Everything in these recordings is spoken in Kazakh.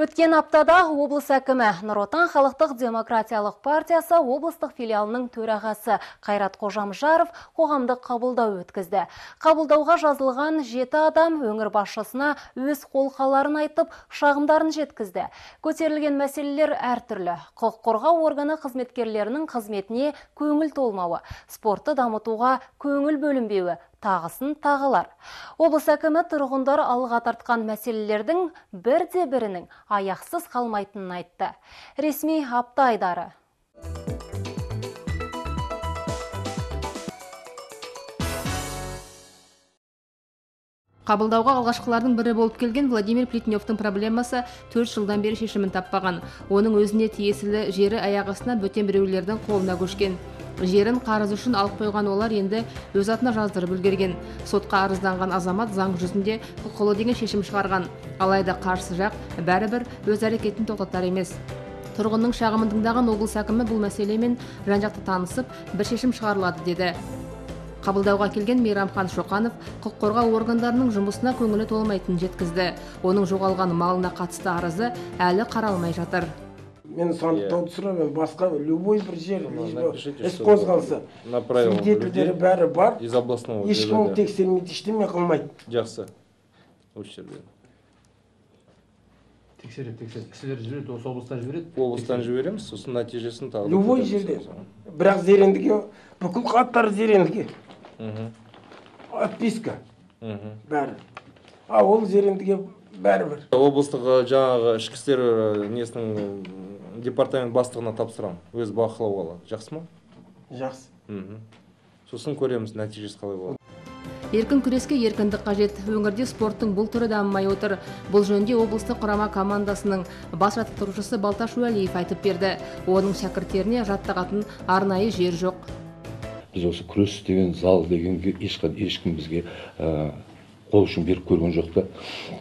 Өткен аптада облыс әкімі Нұр Отан халықтық демократиялық партиясы облыстық филиалының төрағасы Қайрат Қожамжаров қоғамдық қабылдау өткізді. Қабылдауға жазылған 7 адам өңір басшысына өз қолқаларын айтып, шағымдарын жеткізді. Көтерілген мәселелер әртүрлі. Құқық қорғау органы қызметкерлерінің қызметіне көңіл толмауы, спортты дамытуға көңіл бөлінбеуі, тағысын тағылар. Облыс әкімі тұрғындар алға тартқан мәселелердің бірде-бірінің аяқсыз қалмайтынын айтты. Ресми апта айдары. Қабылдауға алғашқылардың бірі болып келген Владимир Плетневтің проблемасы 4 жылдан бері шешімін таппаған. Оның өзіне тиесілі жері аяқ астынан бөтен біреулердің қолына көшкен. Жерін қарыз үшін алып қойған олар енді өз атына жаздырып үлгерген. Сотқа арызданған азамат заң жүзінде құқылы деген шешім шығарған. Алайда қарсы жақ бәрібір өз әрекетін тоқтатар емес. Тұрғынның шағымын тыңдаған облыс әкімі бұл мәселемен жан-жақты танысып, бір шешім шығарылады деді. Қабылдауға келген Мейрамхан Шоқанов құқық қорғау органдарының жұмысына көңілі толмайтынын жеткізді. Оның жоғалған малына қатысты арызы әлі қаралмай жатыр. Мен санаттауды сұрамын, басқа любой бір жер іс қозғалса, свидетельдері бәрі бар, ешкім тексермейді, ештеме қылмайды. Жақсы. Осы жерде. Тексеріп, кісілер жібереді, осы облыстан жібереді? Облыстан жібереміз, сосын нәтижесін тағы. Любой жерде. Бірақ зерендіге, бүкіл қаттары зерендіге. Отписка. Бәрі. Ол зерендіге бәрі бір. Облыстық жаңағы ішкі істер несінің департамент бастығына тапсырам. Өз бақылауға алады. Жақсы ма? Жақсы. Сосын көреміз нәтижесі қалай болады. Еркін күреске еркіндік қажет. Өңірде спорттың бұл түрі дамымай отыр. Бұл жөнінде облыстық құрама командасының бас жаттықтырушысы Балташ Уәлиев айтып берді. Оның шәкірттеріне жаттығатын арнайы жер жоқ. Біз осы күрес деген зал дегенге ешкім бізге қол үшін беріп көрген жоқ та.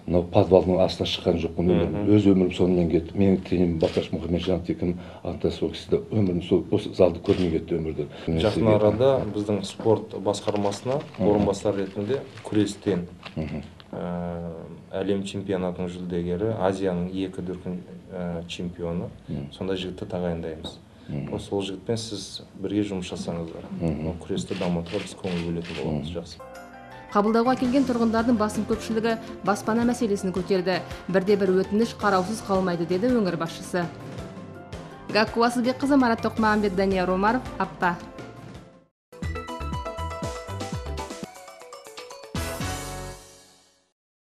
Мынау подвалдың астына шыққан жоқпын. Өз өмірім сонымен кетті. Менің тренерім Балташ Мұхамеджанов деген ата сол кісі өмірім осы залды көрмей кетті өмірде. Жақын арада біздің спорт басқармасына орынбасар ретінде күрестен әлем чемпионатының жүлдегері, Азияның 2 дүркін чемпионы, сонда жігітті тағайындаймыз. Сол жігітпен сіз бірге жұмыс жасаңыздар. Күресті дамытуға біз көңіл бөлетін боламыз. Жақсы. Қабылдауға келген тұрғындардың басым көпшілігі баспана мәселесін көтерді. Бірде-бір өтініш қараусыз қалмайды, деді өңір басшысы. Гакку Асылбекқызы, Марат Тоқмағамбет, Дания Ромаров, апта.